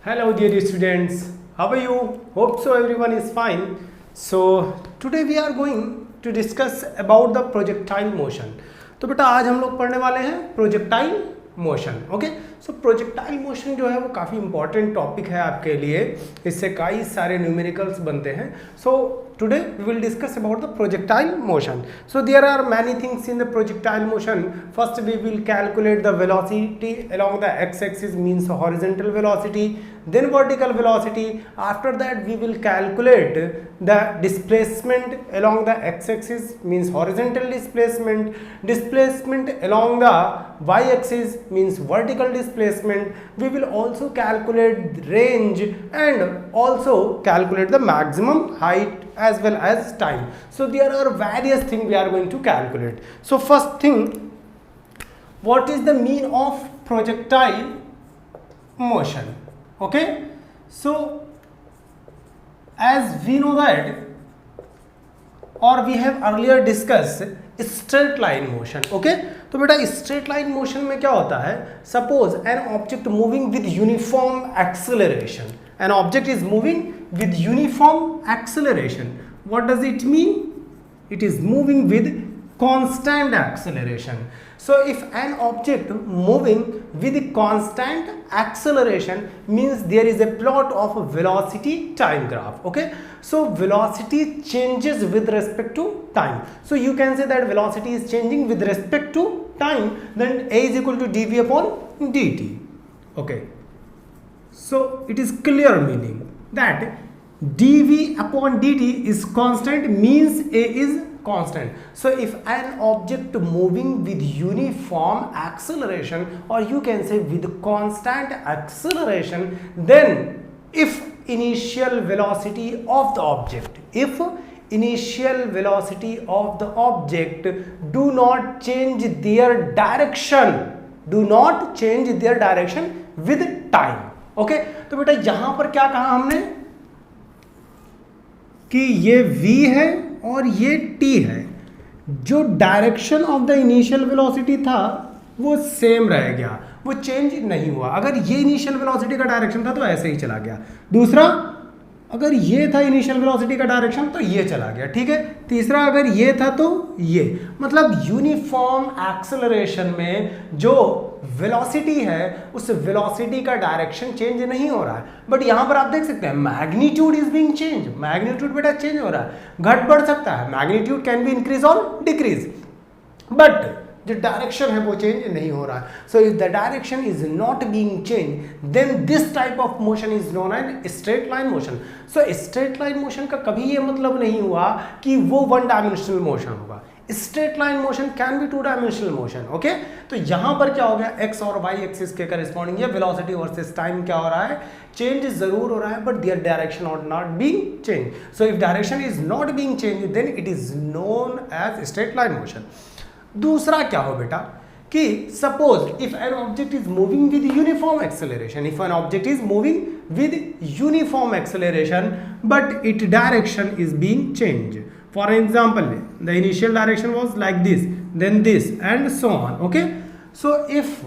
Hello dear students, how are you? Hope so everyone is fine. So today we are going to discuss about the projectile motion. तो बेटा आज हम लोग पढ़ने वाले हैं प्रोजेक्टाइल मोशन. ओके, सो projectile motion जो है वो काफ़ी इंपॉर्टेंट टॉपिक है आपके लिए. इससे कई सारे न्यूमेरिकल्स बनते हैं. सो today we will discuss about the projectile motion. So there are many things in the projectile motion. First we will calculate the velocity along the x-axis, means horizontal velocity, then vertical velocity. After that we will calculate the displacement along the x-axis, means horizontal displacement, displacement along the y-axis means vertical displacement. We will also calculate range and also calculate the maximum height as well as time. So there are various things we are going to calculate. So first thing, what is the mean of projectile motion? Okay, so as we know that, or we have earlier discussed straight line motion. Okay, तो बेटा straight line motion में क्या होता है? Suppose an object moving with uniform acceleration. An object is moving with uniform acceleration. What does it mean? It is moving with constant acceleration. So if an object moving with constant acceleration means there is a plot of velocity time graph. Okay, so velocity changes with respect to time. So you can say that velocity is changing with respect to time, then a is equal to dv upon dt. Okay, so it is clear meaning that dv upon dt is constant, means a is constant. So if an object moving with uniform acceleration, or you can say with constant acceleration, then if initial velocity of the object, do not change their direction, with time. Okay, तो बेटा यहां पर क्या कहा हमने कि ये v है और ये t है. जो direction of the initial velocity था वो सेम रह गया, वो चेंज नहीं हुआ. अगर ये इनिशियल वेलोसिटी का डायरेक्शन था तो ऐसे ही चला गया. दूसरा, अगर ये था इनिशियल वेलोसिटी का डायरेक्शन तो ये चला गया. ठीक है. तीसरा, अगर ये था तो ये. मतलब यूनिफॉर्म एक्सेलरेशन में जो वेलोसिटी है उस वेलोसिटी का डायरेक्शन चेंज नहीं हो रहा है. बट यहां पर आप देख सकते हैं magnitude is being change. Magnitude बेटा चेंज हो रहा है, घट बढ़ सकता है. मैग्नीट्यूड कैन बी इंक्रीज और डिक्रीज, बट जो डायरेक्शन है वो चेंज नहीं हो रहा है. So if the direction is not being change, then this type of motion is known as straight line motion. So straight line motion का कभी ये मतलब नहीं हुआ कि वो वन डायमेंशनल मोशन होगा. Straight line motion can be two dimensional motion. Okay, तो यहां पर क्या हो गया, एक्स और वाई एक्सिस के करस्पॉन्डिंग ये वेलोसिटी वर्सेस टाइम क्या हो रहा है, चेंज जरूर हो रहा है, but their direction are not being change. So if direction is not being change, then it is known as straight line motion. दूसरा क्या हो बेटा कि suppose if an object is moving with uniform acceleration, if an object is moving with uniform acceleration but it direction is being change. For example, the initial direction was like this, then this and so on. Okay, so if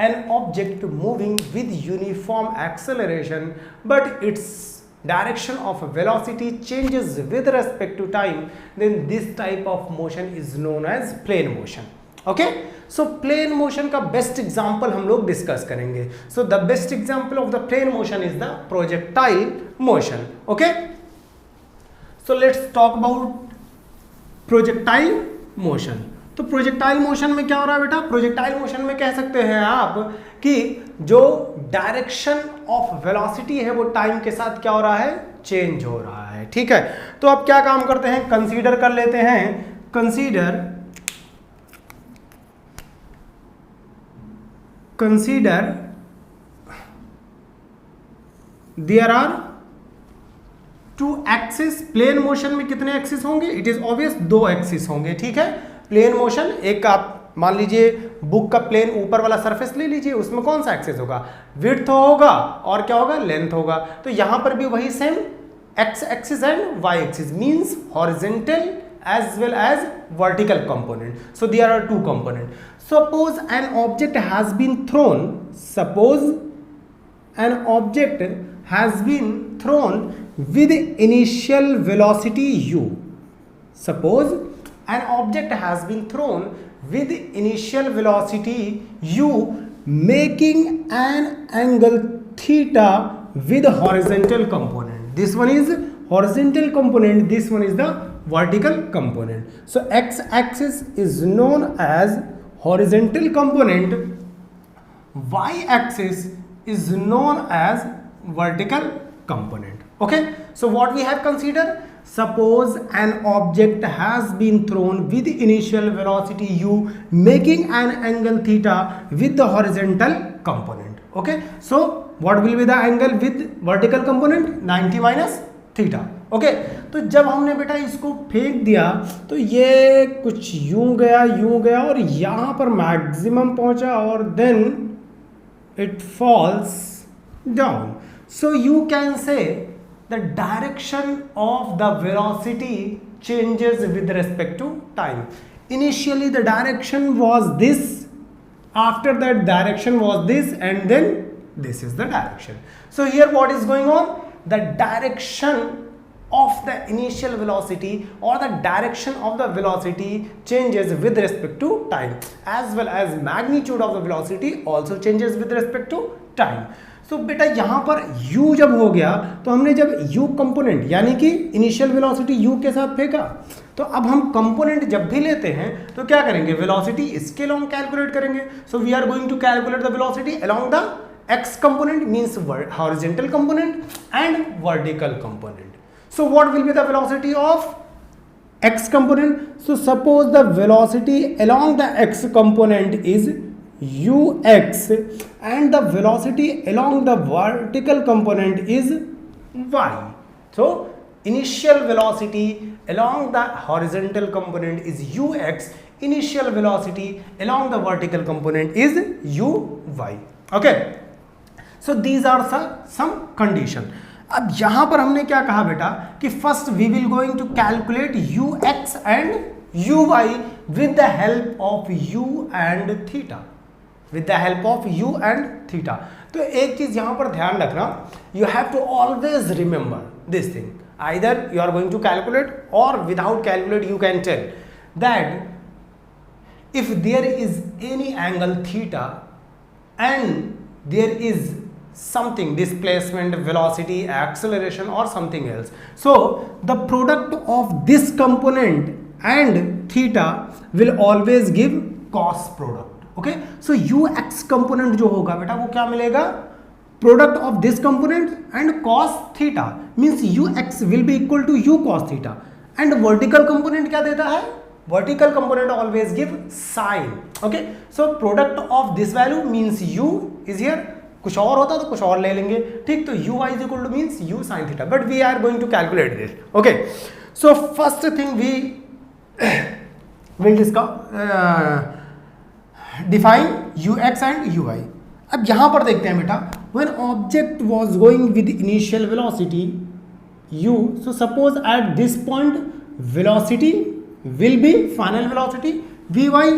an object moving with uniform acceleration but its direction of velocity changes with respect to time, then this type of motion is known as plane motion. Okay, so plane motion का best example हम लोग discuss करेंगे. So the best example of the plane motion is the projectile motion. Okay, so let's talk about projectile motion. तो projectile motion में क्या हो रहा है बेटा, प्रोजेक्टाइल मोशन में कह सकते हैं आप कि जो डायरेक्शन ऑफ वेलोसिटी है वो टाइम के साथ क्या हो रहा है, चेंज हो रहा है. ठीक है, तो अब क्या काम करते हैं, कंसीडर कर लेते हैं. Consider there are two axis. Plane motion में कितने एक्सिस होंगे, इट इज ऑब्वियस 2 एक्सिस होंगे. ठीक है, प्लेन मोशन, एक आप मान लीजिए बुक का प्लेन ऊपर वाला सरफेस ले लीजिए, उसमें कौन सा एक्सिस होगा, विड्थ होगा और क्या होगा, लेंथ होगा. तो यहां पर भी वही same X axis and Y axis, means horizontal as well as vertical component. So there are two components. Suppose an object has been thrown. Suppose an object has been thrown with initial velocity u. Suppose an object has been thrown with initial velocity u, making an angle theta with horizontal component. This one is horizontal component, this one is the vertical component. So x axis is known as horizontal component, y axis is known as vertical component. Okay, so what we have considered, suppose an object has been thrown with initial velocity u, making an angle theta with the horizontal component. Okay, so what will be the angle with vertical component? 90 minus theta. Okay तो जब हमने बेटा इसको फेंक दिया तो ये कुछ यूं गया और यहाँ पर मैक्सिमम पहुंचा और then it falls down. So you can say the direction of the velocity changes with respect to time. Initially the direction was this, after that direction was this, and then this is the direction. So here what is going on? The direction of the initial velocity or the direction of the velocity changes with respect to time, as well as magnitude of the velocity also changes with respect to time. तो बेटा यहाँ पर u जब हो गया तो हमने जब u कंपोनेंट यानी कि इनिशियल वेलोसिटी u के साथ फेंका, तो अब हम कंपोनेंट जब भी लेते हैं तो क्या करेंगे, वेलोसिटी इसके अलोंग कैलकुलेट करेंगे. So we are going to calculate the velocity along the x component, means horizontal component and vertical component. So what will be the velocity of x component? So suppose the velocity along the x component is ux and the velocity along the vertical component is y. So initial velocity along the horizontal component is ux, initial velocity along the vertical component is uy. Okay, so these are some condition. अब यहाँ पर हमने क्या कहा बेटा कि first we will going to calculate ux and uy with the help of u and theta, with the help of u and theta. तो एक चीज यहां पर ध्यान रखना, you have to always remember this thing. Either you are going to calculate or without calculate you can tell that if there is any angle theta and there is something displacement, velocity, acceleration or something else, so the product of this component and theta will always give cos product. Okay, so u x component जो होगा बेटा वो क्या मिलेगा, product of this component and cos theta, means u x will be equal to u cos theta. And vertical component क्या देता है, vertical component always give sine. Okay, so product of this value means u is here, कुछ और होता तो कुछ और ले लेंगे, ठीक. तो u i is equal to means u sine theta, but we are going to calculate this. Okay, so first thing we will discuss define ux and ui. अब यहां पर देखते हैं बेटा, when object was going with initial velocity u, so suppose at this point velocity will be final velocity vy,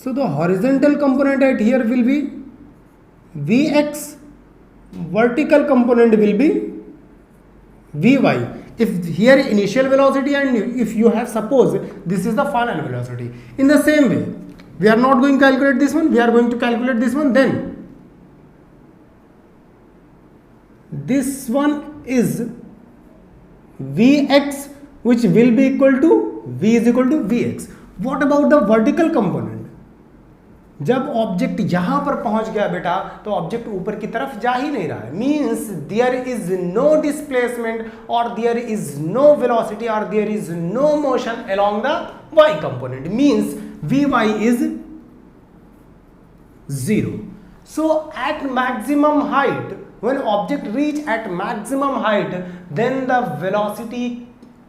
so the horizontal component at here will be vx, vertical component will be vy. If here initial velocity and if you have suppose this is the final velocity, in the same way we are not going to calculate this one, we are going to calculate this one. Then this one is vx, which will be equal to v is equal to vx. What about the vertical component? जब object यहां पर पहुंच गया बेटा तो object ऊपर की तरफ जा ही नहीं रहा है, means there is no displacement और देयर इज नो वेलोसिटी और there is no motion along the y component, means vy is 0. So at maximum height, when object reach at maximum height, then the velocity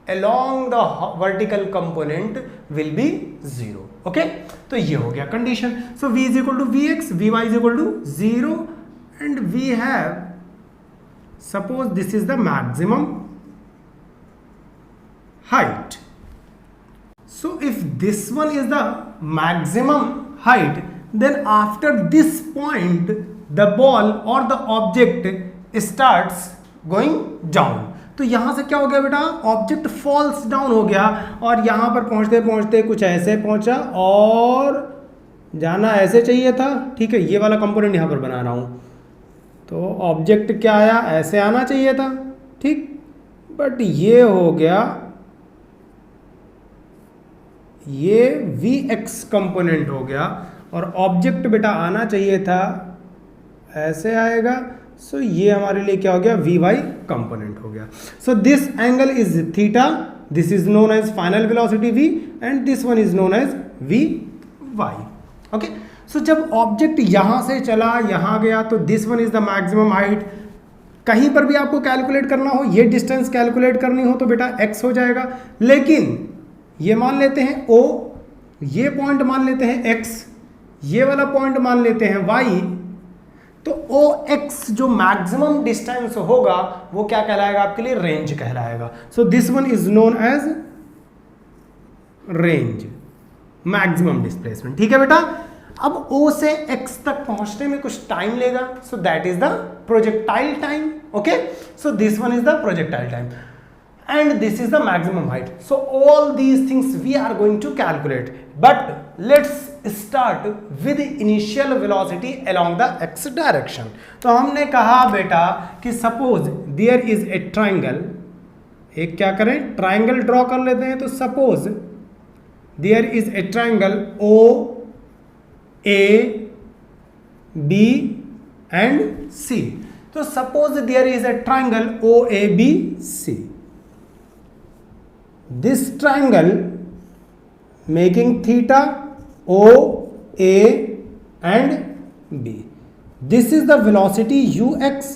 along the vertical component will be 0. Okay, तो ये हो गया condition. So v is equal to vx, vy is equal to 0, and we have, suppose this is the maximum height. So if this one is the maximum height, then after this point the ball और the object starts going down. तो यहां से क्या हो गया बेटा, object falls down हो गया और यहां पर पहुंचते पहुंचते कुछ ऐसे पहुंचा और जाना ऐसे चाहिए था, ठीक है, ये वाला कंपोनेंट यहां पर बना रहा हूं। तो ऑब्जेक्ट क्या आया, ऐसे आना चाहिए था, ठीक, बट ये हो गया, ये Vx कंपोनेंट हो गया और ऑब्जेक्ट बेटा आना चाहिए था ऐसे आएगा। सो ये हमारे लिए क्या हो गया, Vy कंपोनेंट हो गया। So this angle is theta, this is known as final velocity v and this one is known as Vy। Okay, so जब ऑब्जेक्ट यहां से चला यहां गया तो this one is the maximum height. कहीं पर भी आपको कैलकुलेट करना हो, ये डिस्टेंस कैलकुलेट करनी हो तो बेटा x हो जाएगा, लेकिन ये मान लेते हैं O, ये पॉइंट मान लेते हैं x, ये वाला पॉइंट मान लेते हैं y। तो OX जो मैक्सिमम डिस्टेंस होगा वो क्या कहलाएगा आपके लिए, रेंज कहलाएगा। So this one is known as range, maximum displacement, ठीक है बेटा। अब O से X तक पहुंचने में कुछ टाइम लेगा, so that is the projectile time. Okay, so this one is the projectile time and this is the maximum height. So all these things we are going to calculate, but let's start with the initial velocity along the x direction. तो हमने कहा बेटा कि suppose there is a triangle, एक क्या करें, triangle draw कर लेते हैं। तो suppose there is a triangle O A B and C. तो suppose there is a triangle O A B C. This triangle making theta O A and B. This is the velocity ux,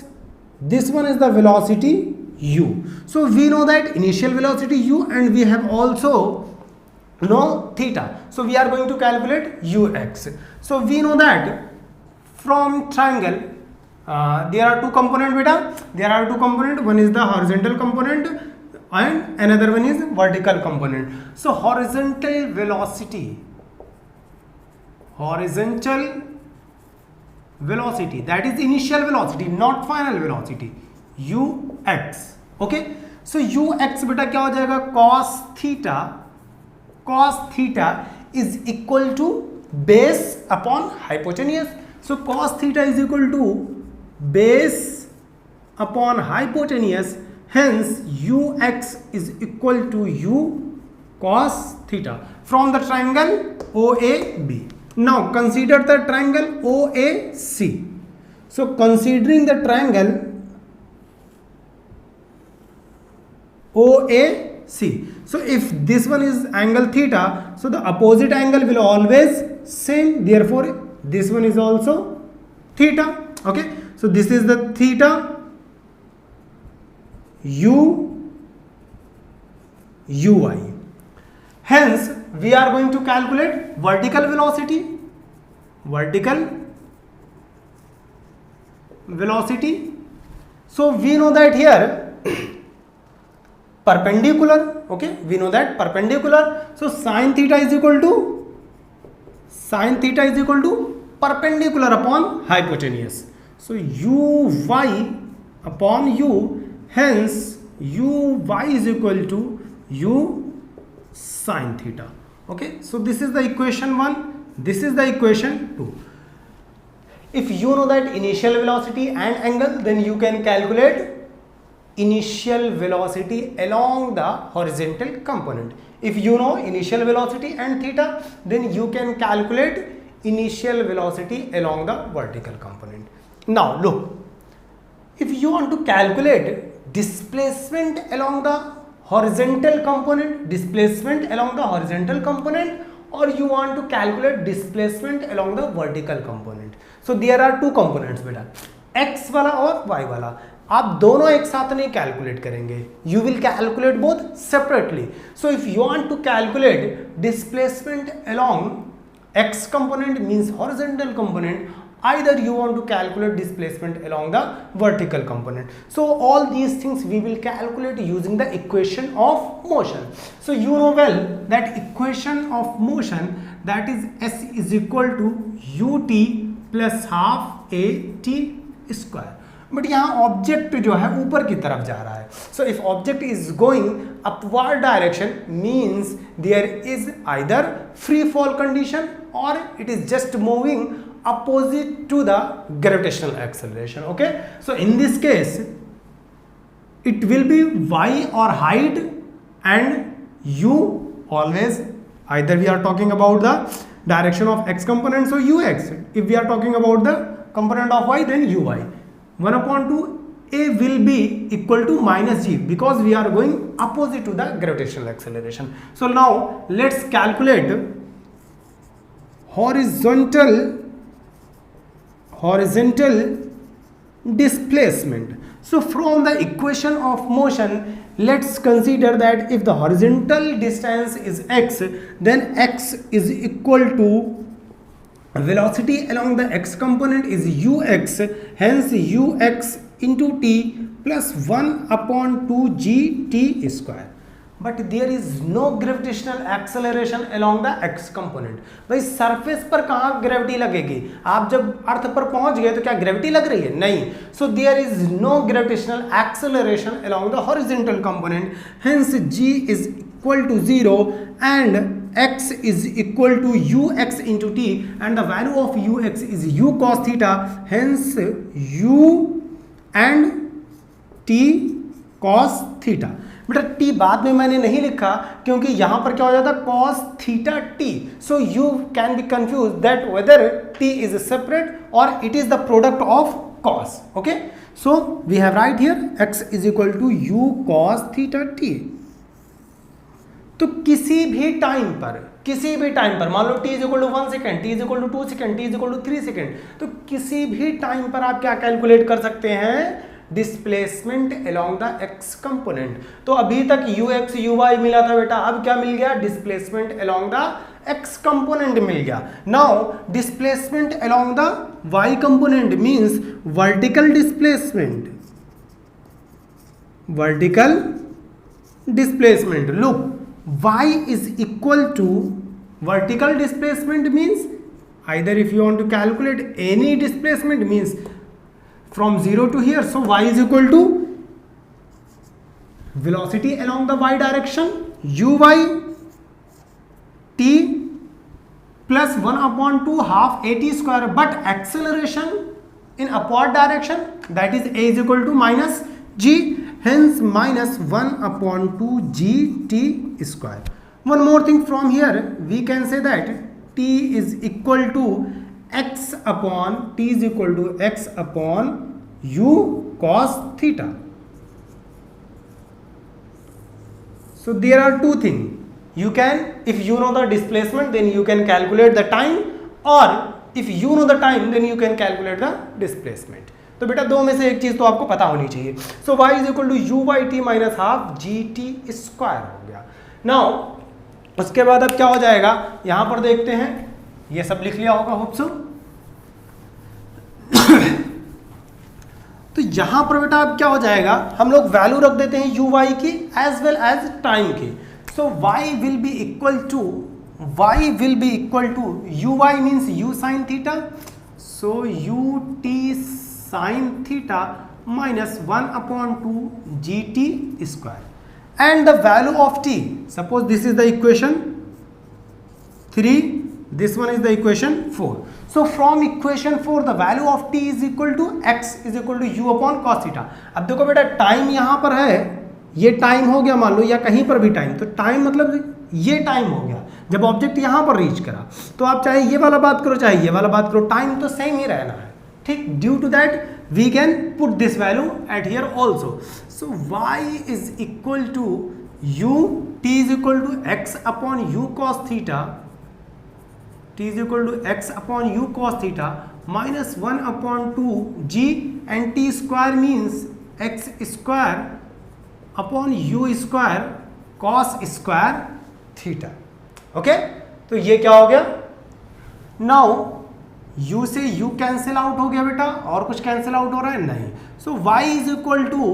this one is the velocity u. So we know that initial velocity u and we have also know theta. So we are going to calculate ux. So we know that from triangle there are two components beta. There are two components. One is the horizontal component and another one is vertical component. So horizontal velocity that is initial velocity, not final velocity, ux. okay, so ux beta क्या हो जाएगा, cos theta is equal to base upon hypotenuse. So cos theta is equal to base upon hypotenuse, hence ux is equal to u cos theta from the triangle OAB. Now consider the triangle OAC. So considering the triangle OAC, so if this one is angle theta, so the opposite angle will always same, therefore this one is also theta. Okay, so this is the theta ui. Hence we are going to calculate vertical velocity. So we know that here perpendicular, okay, we know that perpendicular. So sin theta is equal to perpendicular upon hypotenuse. So uy upon u, hence uy is equal to u sin theta. Okay, so this is the equation 1, this is the equation 2. If you know that initial velocity and angle, then you can calculate initial velocity along the horizontal component. If you know initial velocity and theta, then you can calculate initial velocity along the vertical component. Now look, if you want to calculate displacement along the horizontal component, or you want to calculate displacement along the vertical component. So there are two components बेटा, x वाला और y वाला. आप दोनों एक साथ नहीं calculate करेंगे, you will calculate both separately. So if you want to calculate displacement along x component means horizontal component, either you want to calculate displacement along the vertical component. So all these things we will calculate using the equation of motion. So you know well that equation of motion, that is s is equal to ut plus half half A T square. But यहाँ object जो है ऊपर की तरफ जा रहा है। So if object is going upward direction means there is either free fall condition और it is just moving opposite to the gravitational acceleration. Okay, so in this case it will be y or height and u always, either we are talking about the direction of x component, so ux. If we are talking about the component of y, then uy. 1/2 a will be equal to minus g because we are going opposite to the gravitational acceleration. So now let's calculate horizontal displacement. So from the equation of motion, let's consider that if the horizontal distance is x, then x is equal to velocity along the x component is ux, hence ux into t plus 1/2 gt square. But there is no gravitational acceleration along the x component. भाई surface पर कहाँ gravity लगेगी? आप जब अर्थ पर पहुंच गए तो क्या ग्रेविटी लग रही है? नहीं. So there is no gravitational acceleration along the horizontal component. Hence g is equal to 0 and x is equal to ux into t, and the value of ux is u cos theta. Hence u and t cos theta. बेटा t बाद में मैंने नहीं लिखा क्योंकि यहां पर क्या हो जाता cos theta t. So you can be confused that whether t is separate or it is the product of cos. Okay, so we have right here x is equal to u cos theta t. तो किसी भी time पर मान लो t is equal to 1 second, t is equal to 2 second, t is equal to 3 second, तो किसी भी time पर आप क्या कैलकुलेट कर सकते हैं? Displacement along the x component. तो अभी तक ux uy मिला था बेटा, अब क्या मिल गया? Displacement along the x component मिल गया. Now displacement along the y component means vertical displacement. Look, y is equal to vertical displacement means either if you want to calculate any displacement means from 0 to here, so y is equal to velocity along the y direction uy t plus 1/2 half at square, but acceleration in upward direction, that is a is equal to minus g, hence minus 1/2 gt square. One more thing from here, we can say that t is equal to x upon u cos theta. So there are two things. You can, if you know the displacement, then you can calculate the time, or if you know the time, then you can calculate the displacement. तो बेटा दो में से एक चीज तो आपको पता होनी चाहिए. So y is equal to u by t minus half gt square हो गया. Now उसके बाद अब क्या हो जाएगा? यहां पर देखते हैं, ये सब लिख लिया होगा होप सो. तो यहां पर बेटा अब क्या हो जाएगा? हम लोग वैल्यू रख देते हैं u y की एज वेल एज टाइम की. सो y will be equal to u y means u sin theta, so u t sin theta minus 1/2 gt square, and the value of t, suppose this is the equation 3, this one is the equation 4. So from equation 4 the value of t is equal to x is equal to u upon cos theta. अब देखो बेटा time यहाँ पर है, ये time हो गया मान लो, या कहीं पर भी टाइम, तो टाइम मतलब ये टाइम हो गया जब ऑब्जेक्ट यहाँ पर रीच करा. तो आप चाहे ये वाला बात करो चाहे ये वाला बात करो, टाइम तो सेम ही रहना है. ठीक, due to that we can put this value at here also. So y is equal to u, t is equal to x upon u cos theta, t is equal to x upon u cos theta minus 1/2 g, and t square means x square upon u square cos square theta. Okay, तो ये क्या हो गया? Now u से u cancel out हो गया बेटा, और कुछ कैंसिल आउट हो रहा है? नहीं. So y is equal to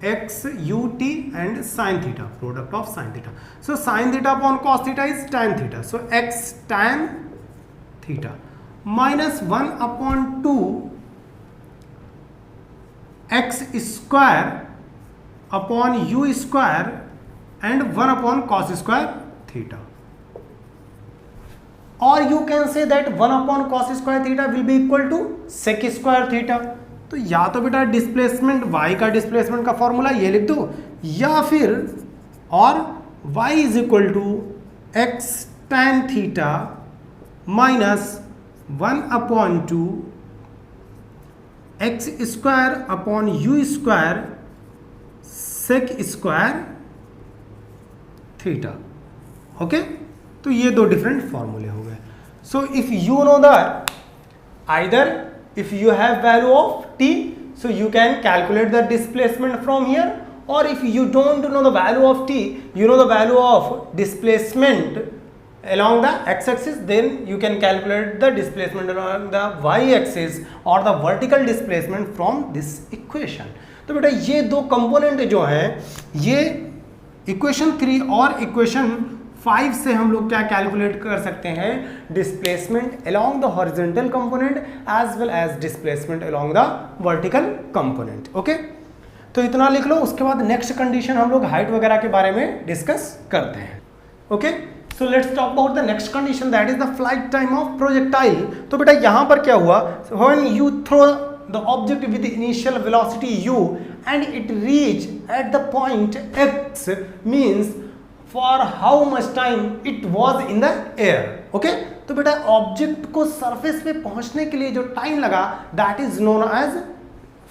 x u t and sin theta, product of sin theta. So sin theta upon cos theta is tan theta. So x tan theta minus 1/2 X square upon U square and 1/cos² theta. और you can say that 1/cos² theta will be equal to sec² theta. तो या तो बेटा displacement y का डिस्प्लेसमेंट का formula ये लिख दो, या फिर और y is equal to x tan theta minus 1/2 X square upon U square sec² theta. Okay, तो ये दो डिफरेंट फॉर्मूले हो गए. So if you know that either if you have value of t, so you can calculate the displacement from here, or if you don't know the value of t, you know the value of displacement along the x-axis, then you can calculate the displacement along the y-axis or the vertical displacement from this equation. तो बेटा ये दो component जो हैं, ये equation 3 और equation 5 से हम लोग क्या कैलकुलेट कर सकते हैं, displacement along the horizontal component as well as displacement along the vertical component. Okay, तो इतना लिख लो. उसके बाद नेक्स्ट कंडीशन हम लोग हाइट वगैरह के बारे में डिस्कस करते हैं. Okay, so let's talk about the next condition, that is the flight time of projectile. तो बेटा यहां पर क्या हुआ, when you throw the object with the initial velocity u and it reach at the point x, means for how much time it was in the air. okay, तो बेटा object को surface पे पहुंचने के लिए जो टाइम लगा, that is known as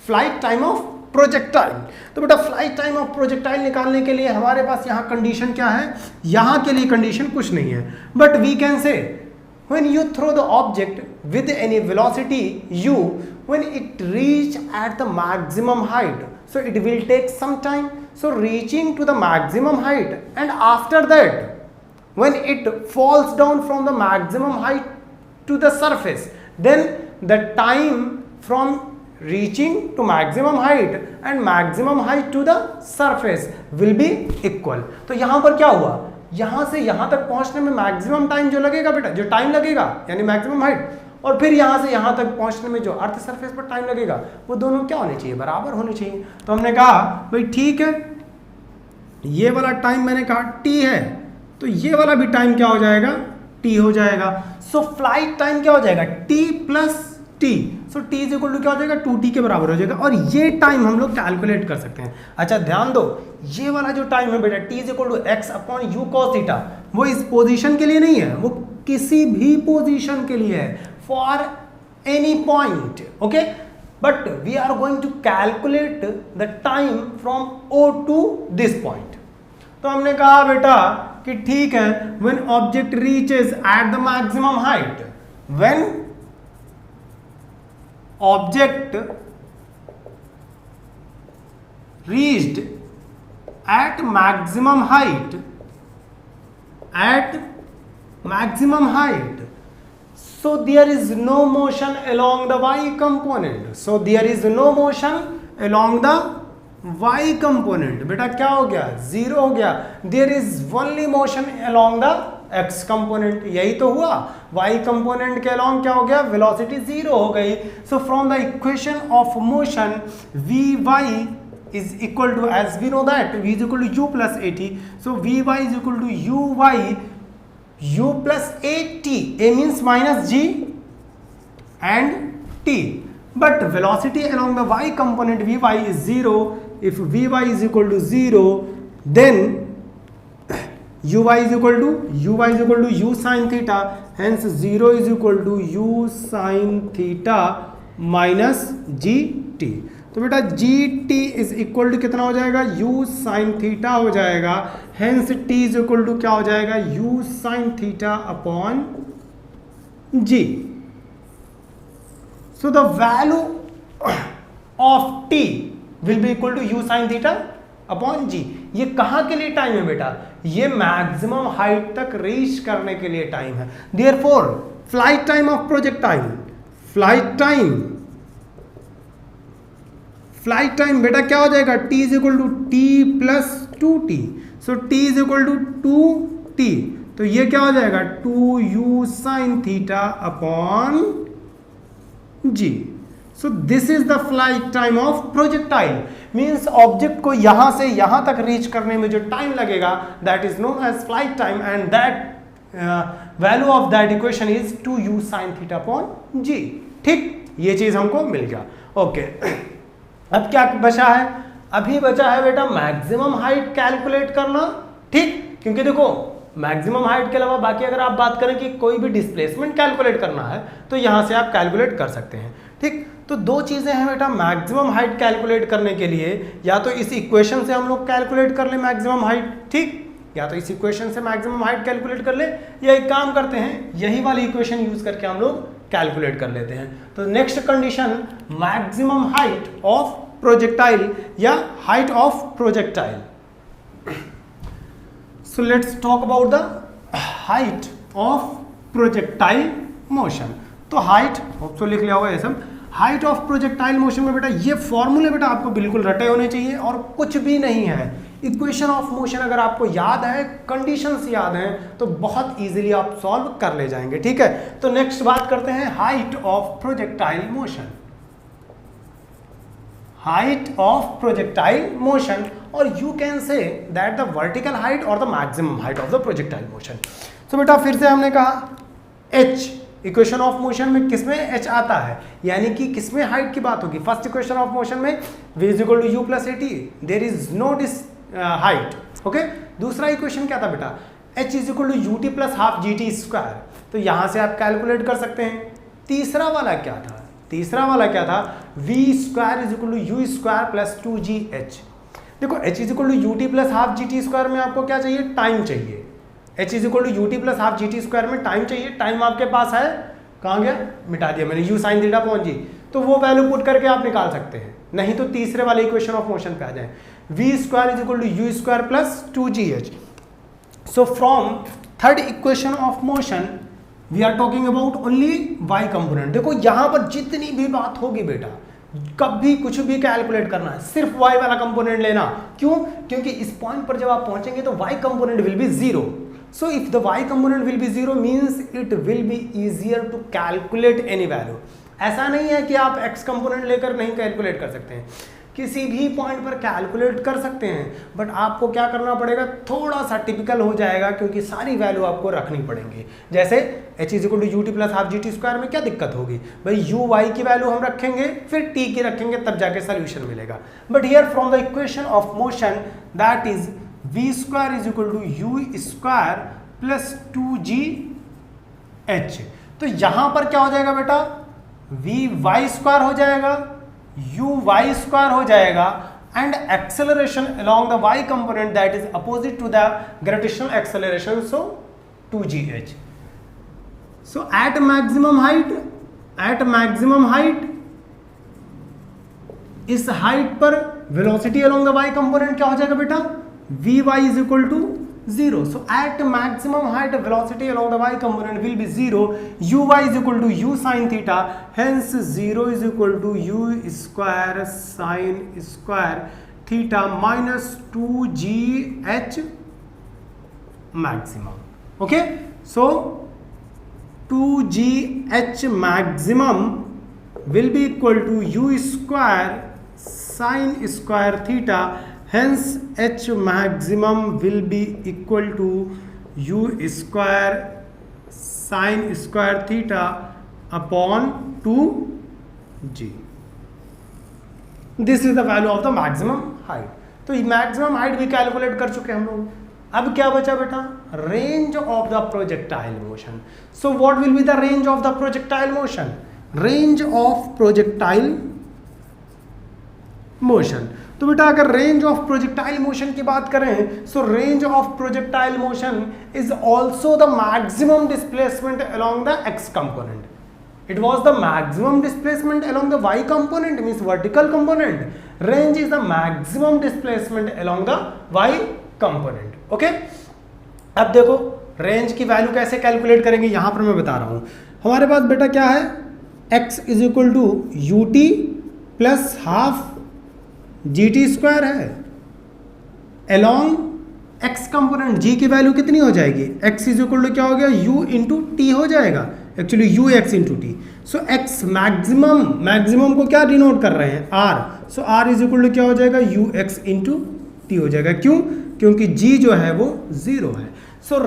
flight time of projectile. तो बेटा फ्लाइट टाइम ऑफ प्रोजेक्टाइल निकालने के लिए हमारे पास यहाँ कंडीशन क्या है, यहाँ के लिए कंडीशन कुछ नहीं है, but we can say when you throw the object with any velocity u, when it reach at the maximum height, so it will take some time, so reaching to the maximum height, and after that when it falls down from the maximum height to the surface, then the time from reaching to maximum height and maximum height to the surface will be equal. तो यहाँ पर क्या हुआ, यहां से यहां तक पहुंचने में मैक्सिमम टाइम जो लगेगा बेटा, जो टाइम लगेगा यानी मैक्सिमम हाइट, और फिर यहां से यहां तक पहुंचने में जो अर्थ सरफेस पर टाइम लगेगा, वो दोनों क्या होने चाहिए, बराबर होने चाहिए. तो हमने कहा भाई ठीक है, ये वाला टाइम मैंने कहा t है, तो ये वाला भी टाइम क्या हो जाएगा, t हो जाएगा. सो फ्लाइट टाइम क्या हो जाएगा, t plus t. So t is equal to क्या हो जाएगा, 2t के बराबर हो जाएगा. और ये टाइम हम लोग कैलकुलेट कर सकते हैं. अच्छा ध्यान दो, ये वाला जो टाइम है बेटा, t is equal to x upon u cos theta, वो इस पोजीशन के लिए नहीं है, वो किसी भी पोजीशन के लिए है, for any point. Okay, but we are going to calculate the time from o to this point. तो हमने कहा बेटा कि ठीक है, when object reaches at the maximum height, when object reached at maximum height, so there is no motion along the y component. So there is no motion along the y component. बेटा क्या हो गया, zero हो गया. There is only motion along the x component. यही तो हुआ, y component के अलॉन्ग क्या हो गया, वेलोसिटी जीरो हो गई. So from the equation of motion vy is equal to, as we know that v is equal to u plus at, so vy is equal to uy u plus at. A means minus g and t, but velocity along the y component vy is 0. If vy is equal to 0, then uy is equal to u sin theta, hence 0 is equal to u sin theta minus gt. तो बेटा gt is equal to कितना हो जाएगा, u sin theta हो जाएगा, hence t is equal to क्या हो जाएगा, u sin theta upon g. So the value of t will be equal to u sin theta upon G. ये कहाँ के लिए टाइम है बेटा, ये मैक्सिमम हाइट तक रीच करने के लिए टाइम है. Therefore flight time of projectile, flight time बेटा क्या हो जाएगा, t is equal to t plus 2t. So t is equal to 2t, तो ये क्या हो जाएगा 2u sin theta upon g. So this is the flight time of projectile. Means object को यहाँ से यहाँ तक रीच करने में जो टाइम लगेगा that is known as flight time, and that value of that equation is 2u sin theta upon g. ठीक, ये चीज हमको मिल गया. ओके, अब क्या बचा है? अभी बचा है बेटा मैक्सिमम हाइट कैलकुलेट करना. ठीक, क्योंकि देखो मैक्सिमम हाइट के अलावा बाकी अगर आप बात करें कि कोई भी डिस्प्लेसमेंट कैलकुलेट करना है तो यहां से आप कैलकुलेट कर सकते हैं. ठीक, तो दो चीजें हैं बेटा मैक्सिमम हाइट कैलकुलेट करने के लिए. या तो इस इक्वेशन से हम लोग कैलकुलेट कर ले मैक्सिमम हाइट. ठीक, या तो इस इक्वेशन से मैक्सिमम हाइट कैलकुलेट कर ले, या एक काम करते हैं यही वाली इक्वेशन यूज करके हम लोग कैलकुलेट कर लेते हैं. तो next condition maximum height of projectile या height of projectile. So let's talk about the height of projectile motion. तो height तो लिख लिया होगा ये सब. हाइट ऑफ प्रोजेक्टाइल मोशन में बेटा ये फॉर्मूले बेटा आपको बिल्कुल रटे होने चाहिए और कुछ भी नहीं है. इक्वेशन ऑफ मोशन अगर आपको याद है, कंडीशंस याद हैं, तो बहुत इजीली आप सॉल्व कर ले जाएंगे. ठीक है, तो नेक्स्ट बात करते हैं height of projectile motion. Height of projectile motion, और you can say that the vertical height और the maximum height of the projectile motion. तो बेटा फिर से हमने कहा h इक्वेशन ऑफ मोशन में किसमें h आता है, यानी कि किसमें हाइट की बात होगी. फर्स्ट इक्वेशन ऑफ मोशन में v is equal to u plus at, there is no height. Okay, दूसरा इक्वेशन क्या था बेटा, h is equal to ut plus half gt square. तो यहां से आप कैलकुलेट कर सकते हैं. तीसरा वाला क्या था, v square is equal to you square plus 2gh. देखो h is equal to ut plus half gt square में आपको क्या चाहिए, टाइम चाहिए. h is equal to ut plus half gt square में टाइम चाहिए. टाइम आपके पास है, कहाँ गया, मिटा दिया मैंने, u sine theta upon g. तो वो वैल्यू पुट करके आप निकाल सकते हैं, नहीं तो तीसरे वाले इक्वेशन ऑफ मोशन पे आ जाए. v square is equal to you square plus 2gh. So from third equation of motion we are talking about only y component. देखो यहां पर जितनी भी बात होगी बेटा, कभी कुछ भी कैलकुलेट करना है सिर्फ y वाला कंपोनेंट लेना. क्यों, क्योंकि इस पॉइंट पर जब आप पहुंचेंगे तो y component will be zero. So if the y component will be zero means it will be easier to calculate any value. ऐसा नहीं है कि आप x कंपोनेंट लेकर नहीं कैलकुलेट कर सकते हैं, किसी भी पॉइंट पर कैलकुलेट कर सकते हैं, बट आपको क्या करना पड़ेगा, थोड़ा सा टिपिकल हो जाएगा क्योंकि सारी वैल्यू आपको रखनी पड़ेंगी. जैसे h is equal to ut plus half gt square में क्या दिक्कत होगी भाई, u y की वैल्यू हम रखेंगे फिर t की रखेंगे, तब जाके सोल्यूशन मिलेगा. But here from the equation of motion that is v square is equal to you square plus 2gh. तो यहां पर क्या हो जाएगा बेटा, v y स्क्वायर हो जाएगा, u y स्क्वायर हो जाएगा, and acceleration along the y component that is opposite to the gravitational acceleration, so 2gh. So at maximum height इस हाइट पर velocity along the y component क्या हो जाएगा बेटा, vy is equal to 0. So at maximum height velocity along the y component will be 0. uy is equal to u sin theta. Hence 0 is equal to u square sin square theta minus 2gh maximum. Okay. So 2gh maximum will be equal to u square sin square theta. Hence h maximum will be equal to u square sin square theta upon 2g. This is the value of the maximum height. तो maximum height भी calculate कर चुके हम लोग. अब क्या बचा बेटा, range of the projectile motion. So what will be the range of the projectile motion, range of projectile motion. तो बेटा अगर रेंज ऑफ प्रोजेक्टाइल मोशन की बात करें, सो range of projectile motion is also the maximum displacement along the x component. It was the maximum displacement along the y component, means vertical component. Range is the maximum displacement along the y component. Okay? अब देखो range की value कैसे calculate करेंगे, यहां पर मैं बता रहा हूं. हमारे पास बेटा क्या है, x is equal to u t plus half g t square है. अलॉन्ग एक्स कंपोनेंट g की वैल्यू कितनी हो जाएगी, x इज इक्वल टू क्या हो गया, u इंटू टी हो जाएगा. Actually u x into t. So x maximum, maximum को क्या डिनोट कर रहे हैं, r. So r is equal to क्या हो जाएगा, यू एक्स इंटू टी हो जाएगा। क्यों, क्योंकि जी जो है वो 0 है। सो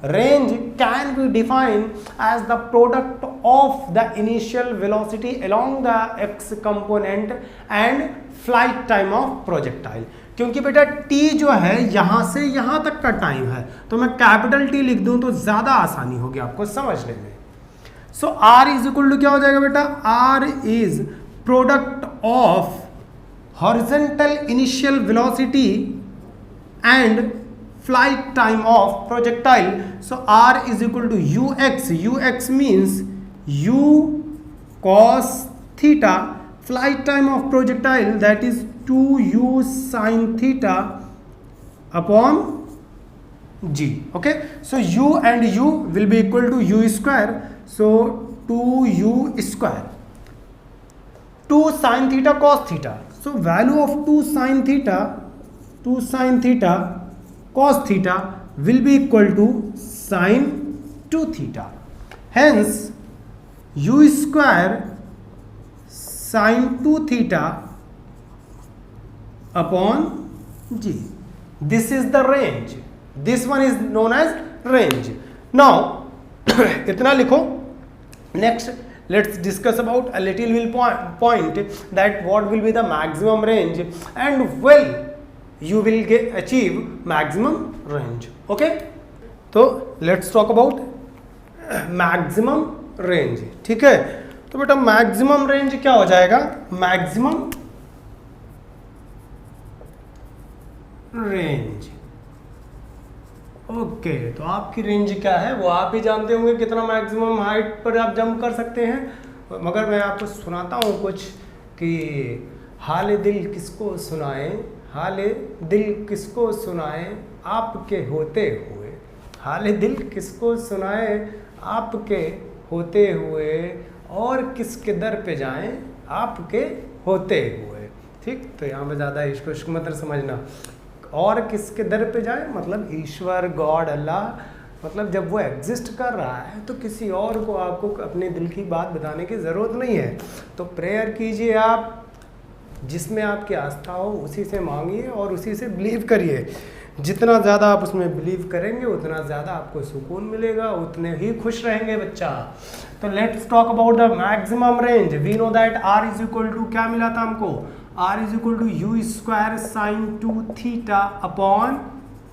range can be defined as the product of the initial velocity along the x component and flight time of projectile। क्योंकि बेटा t जो है यहां से यहां तक का टाइम है, तो मैं कैपिटल T लिख दूं तो ज्यादा आसानी होगी आपको समझने में। सो r इज इक्वल टू क्या हो जाएगा बेटा, r is product of horizontal initial velocity and flight time of projectile. So r is equal to ux. Ux means u cos theta. Flight time of projectile, that is 2u sin theta upon g. Okay, so u and u will be equal to u square. So 2u square, 2 sin theta cos theta. So value of 2 sin theta cos theta will be equal to sin 2 theta. Hence u square sin 2 theta upon g. This is the range. This one is known as range. Now इतना लिखो. Next let's discuss about a little point that what will be the maximum range and well you will achieve maximum range. Okay, तो let's talk about maximum range. ठीक है, तो बेटा maximum range क्या हो जाएगा, maximum range. ओके, तो आपकी रेंज क्या है वो आप ही जानते होंगे, कितना मैक्सिमम हाइट पर आप जंप कर सकते हैं। मगर मैं आपको सुनाता हूँ कुछ कि हाल दिल किसको सुनाए, हाल दिल किसको सुनाए आपके होते हुए, हाल दिल किसको सुनाए आपके होते हुए, और किसके दर पे जाएं आपके होते हुए। ठीक, तो यहाँ पे ज़्यादा इश्क मत समझना, और किसके दर पे जाए मतलब ईश्वर, गॉड, अल्लाह, मतलब जब वो एग्जिस्ट कर रहा है तो किसी और को आपको अपने दिल की बात बताने की ज़रूरत नहीं है। तो प्रेयर कीजिए आप, जिसमें आपकी आस्था हो उसी से मांगिए और उसी से बिलीव करिए। जितना ज़्यादा आप उसमें बिलीव करेंगे उतना ज़्यादा आपको सुकून मिलेगा, उतने ही खुश रहेंगे बच्चा। तो let's talk about the maximum range. We know that R is equal to क्या मिला था हमको, R is equal to you square sine 2 theta upon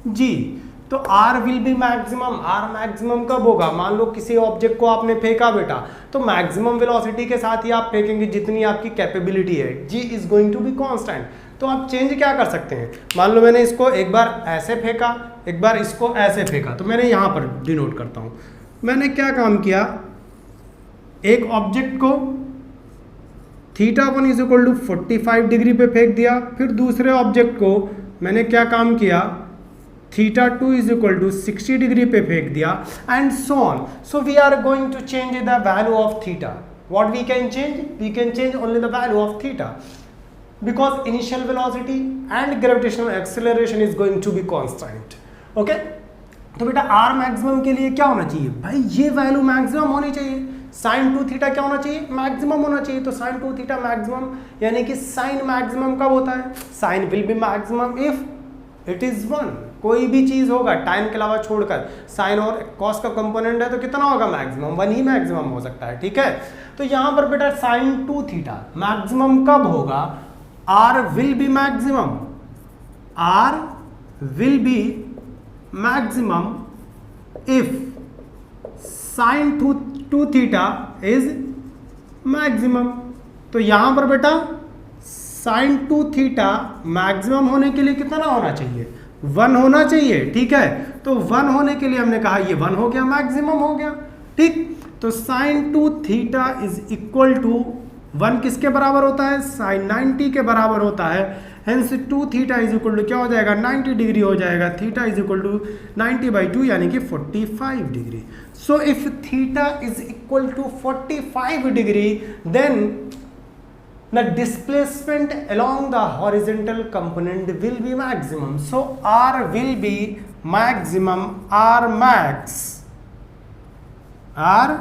G. तो R will be maximum. R maximum कब होगा, मान लो किसी ऑब्जेक्ट को आपने फेंका बेटा, तो मैक्सिमम वेलोसिटी के साथ ही आप फेंकेंगे जितनी आपकी कैपेबिलिटी है। G is going to be constant. तो आप चेंज क्या कर सकते हैं, मान लो मैंने इसको एक बार ऐसे फेंका, एक बार इसको ऐसे फेंका, तो मैंने यहाँ पर डिनोट करता हूँ। मैंने क्या काम किया, एक ऑब्जेक्ट को θ1 इज इक्वल टू 45 डिग्री पे फेंक दिया, फिर दूसरे ऑब्जेक्ट को मैंने क्या काम किया, θ2 इज इक्वल टू 60 डिग्री पे फेंक दिया, and so on. So we are going to change the value of theta. What we can change, we can change only the value of theta, because initial velocity and gravitational acceleration is going to be constant. Okay, तो बेटा r maximum के लिए क्या होना चाहिए भाई, ये value maximum होनी चाहिए। sin 2 थीटा क्या होना चाहिए, मैक्सिमम होना चाहिए। तो sin 2 थीटा मैक्सिमम, यानी कि sin मैक्सिमम कब होता है, sin will be maximum if it is 1। कोई भी चीज होगा टाइम के अलावा छोड़कर, sin और cos का कंपोनेंट है तो कितना होगा मैक्सिमम, 1 ही मैक्सिमम हो सकता है। ठीक है, तो यहाँ पर बेटा sin 2 थीटा मैक्सिमम कब होगा, R will be maximum, R will be maximum if sin 2 theta is maximum। तो यहाँ पर बेटा sin 2 theta मैक्सिमम होने के लिए कितना होना चाहिए, 1 होना चाहिए। ठीक है, तो 1 होने के लिए हमने कहा ये 1 हो गया, मैक्सिमम हो गया। ठीक, तो sin 2 theta is equal to 1 किसके बराबर होता है, sin 90 के बराबर होता है। Hence 2 theta is equal to क्या हो जाएगा, 90 डिग्री हो जाएगा। थीटा इज इक्वल टू 90/2 यानी कि 45 degree. So if theta is equal to 45 degree then the displacement along the horizontal component will be maximum. So R will be maximum, R max R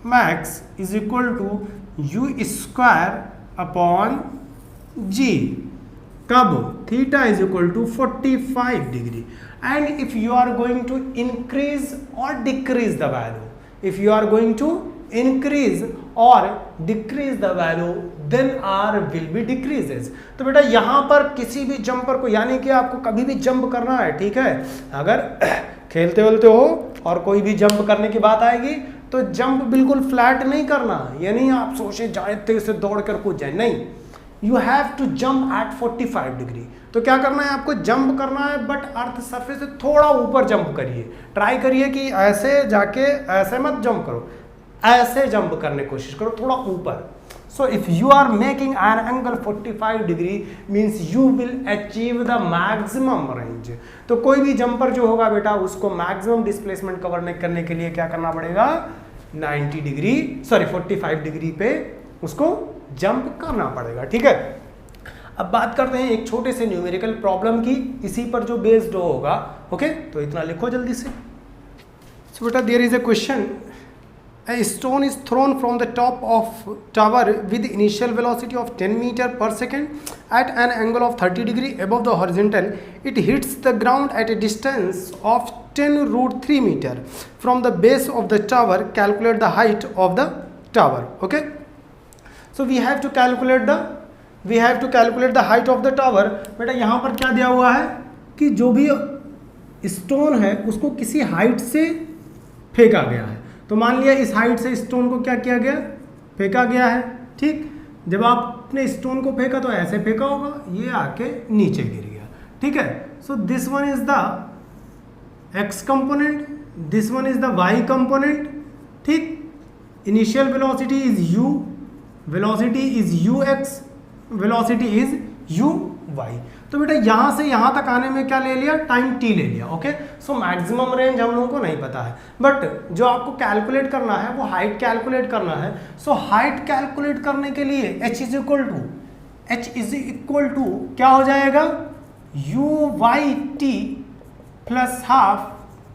max is equal to you square upon G, कब theta is equal to 45 degree. And if you are going to increase और decrease the value, if you are going to increase or decrease the value then r will be decreases। तो बेटा यहाँ पर किसी भी jumper को, यानी कि आपको कभी भी जंप करना है, ठीक है, अगर खेलते वेलते हो और कोई भी जंप करने की बात आएगी तो जंप बिल्कुल फ्लैट नहीं करना, ये नहीं आप सोचे जाए तेज से दौड़ कर कूद जाए, नहीं, you have to jump at 45 degree. तो क्या करना है आपको, जंप करना है बट अर्थ सरफेस से थोड़ा ऊपर जंप करिए, ट्राई करिए कि ऐसे जाके ऐसे मत जंप करो, ऐसे जंप करने की कोशिश करो थोड़ा ऊपर। So if you are making an angle 45 degree means you will achieve the maximum range. तो कोई भी जंपर जो होगा बेटा उसको मैक्सिमम डिस्प्लेसमेंट कवर करने के लिए क्या करना पड़ेगा, 90 डिग्री सॉरी 45 डिग्री पे उसको जंप करना पड़ेगा, ठीक है। अब बात करते हैं एक छोटे से न्यूमेरिकल प्रॉब्लम की, इसी पर जो बेस्ड होगा, ओके। तो इतना लिखो जल्दी से। सो बेटा there is a question, a stone is thrown from the top of tower with initial velocity of 10 meter per second at an angle of 30 degree above the horizontal. It hits the ground at a distance of 10 root 3 meter from the base of the tower. Calculate the height of the tower. Okay, so we have to calculate the height of the tower. बेटा यहाँ पर क्या दिया हुआ है कि जो भी स्टोन है उसको किसी हाइट से फेंका गया है। तो मान लिया इस हाइट से स्टोन को क्या किया गया, फेंका गया है, ठीक। जब आपने स्टोन को फेंका तो ऐसे फेंका होगा, ये आके नीचे गिर गया, ठीक है। So this one is the x component, this one is the Y component, ठीक। Initial velocity is U, velocity is U X, velocity is U Y. तो बेटा यहाँ से यहाँ तक आने में क्या ले लिया, टाइम t ले लिया, ओके। सो मैक्सिमम रेंज हम लोगों को नहीं पता है, बट जो आपको कैलकुलेट करना है वो हाइट कैलकुलेट करना है। सो हाइट कैलकुलेट करने के लिए h इज इक्वल टू क्या हो जाएगा, u y t plus half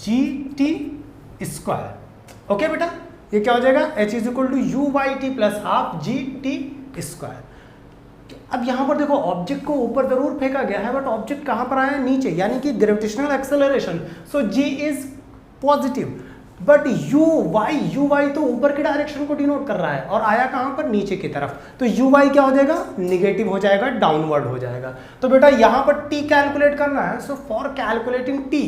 g t square, okay बेटा। ये क्या हो जाएगा, h is equal to u y t plus half g t square. अब यहाँ पर देखो ऑब्जेक्ट को ऊपर जरूर फेंका गया है बट ऑब्जेक्ट कहाँ पर आया, नीचे, यानी कि gravitational acceleration. So g is positive but u Y तो ऊपर की डायरेक्शन को डिनोट कर रहा है और आया कहाँ पर, नीचे की तरफ। तो यू वाई क्या हो जाएगा, निगेटिव हो जाएगा, डाउनवर्ड हो जाएगा। तो बेटा यहाँ पर t कैलकुलेट करना है। So for calculating t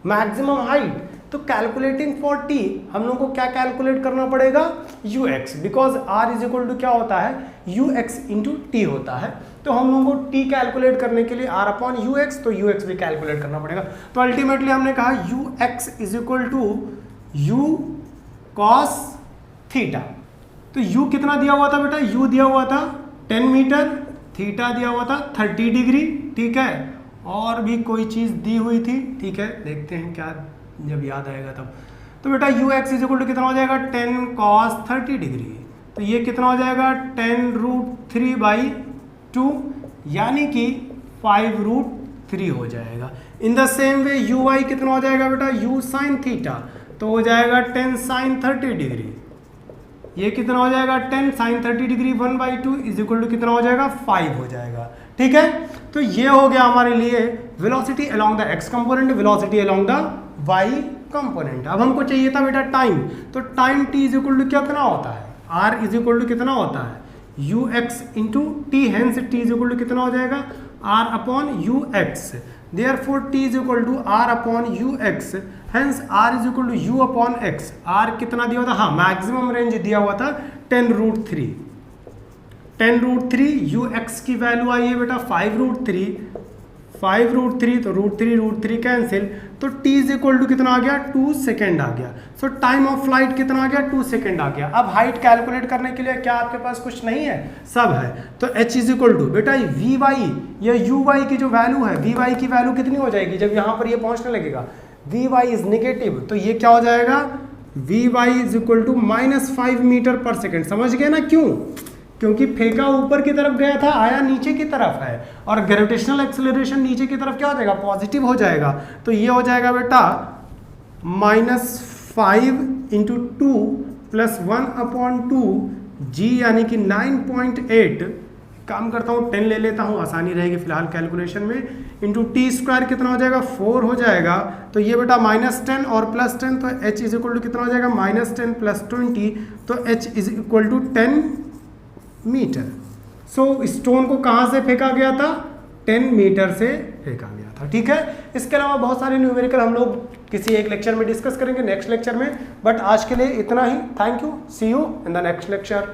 maximum height, तो कैलकुलेटिंग फॉर t हम लोग को क्या कैलकुलेट करना पड़ेगा, ux, because r is equal to क्या होता है, ux इंटू टी होता है। तो हम लोगों को t कैलकुलेट करने के लिए r अपॉन ux, तो ux भी कैलकुलेट करना पड़ेगा। तो अल्टीमेटली हमने कहा ux is equal to u cos theta. तो u कितना दिया हुआ था बेटा, u दिया हुआ था 10 मीटर, थीटा दिया हुआ था 30 डिग्री, ठीक है, और भी कोई चीज़ दी हुई थी, ठीक है, देखते हैं क्या जब याद आएगा तब। तो बेटा u x is equal to कितना हो जाएगा, 10 cos 30 डिग्री। तो ये कितना हो जाएगा, 10 रूट 3 बाई 2, यानी कि 5 रूट 3 हो जाएगा। In the same way u y कितना हो जाएगा बेटा, यू साइन थीटा, तो हो जाएगा 10 साइन 30 डिग्री। ये कितना हो जाएगा, 10 sine 30 degree 1/2 is equal to कितना हो जाएगा, 5 हो जाएगा, ठीक है। तो ये हो गया हमारे लिए velocity along the x component, velocity along the Y component. अब हमको चाहिए था बेटा टाइम, तो time t is equal to कितना होता है, r इज इक्वल टू कितना होता है, u x into t, hence t is equal to कितना हो जाएगा, r upon u x. Therefore t is equal to r upon u x, hence r is equal to u upon x. r कितना दिया हुआ था, हाँ maximum range दिया हुआ था 10 रूट 3, 10 रूट 3, यू एक्स की वैल्यू आई है बेटा 5 रूट 3, 5 रूट 3, तो रूट 3 कैंसिल, तो t इज इक्वल टू कितना आ गया, 2 सेकेंड आ गया। सो टाइम ऑफ फ्लाइट कितना आ गया, 2 सेकेंड आ गया। अब हाइट कैलकुलेट करने के लिए क्या आपके पास कुछ नहीं है, सब है। तो h इज इक्वल टू बेटा वी वाई या यू वाई की जो वैल्यू है, वी वाई की वैल्यू कितनी हो जाएगी जब यहाँ पर ये पहुँचने लगेगा, वी वाई इज निगेटिव, तो ये क्या हो जाएगा, v y is equal to -5 metre per second. समझ गए ना क्यों, क्योंकि फेंका ऊपर की तरफ गया था, आया नीचे की तरफ है, और ग्रेविटेशनल एक्सेलरेशन नीचे की तरफ क्या हो जाएगा, पॉजिटिव हो जाएगा। तो ये हो जाएगा बेटा 5 इंटू 2 प्लस 1/2 जी यानी कि 9.8, काम करता हूँ 10 ले लेता हूँ, आसानी रहेगी फिलहाल कैलकुलेशन में, इंटू टी स्क्वायर कितना हो जाएगा 4 हो जाएगा। तो ये बेटा -10 और +10, तो h इज इक्वल टू कितना हो जाएगा -10 + 20, तो h is equal to 10 metre. So stone को कहाँ से फेंका गया था, 10 मीटर से फेंका गया था। ठीक है, इसके अलावा बहुत सारे न्यूमेरिकल हम लोग किसी एक लेक्चर में डिस्कस करेंगे नेक्स्ट लेक्चर में, बट आज के लिए इतना ही। Thank you, see you in the next lecture.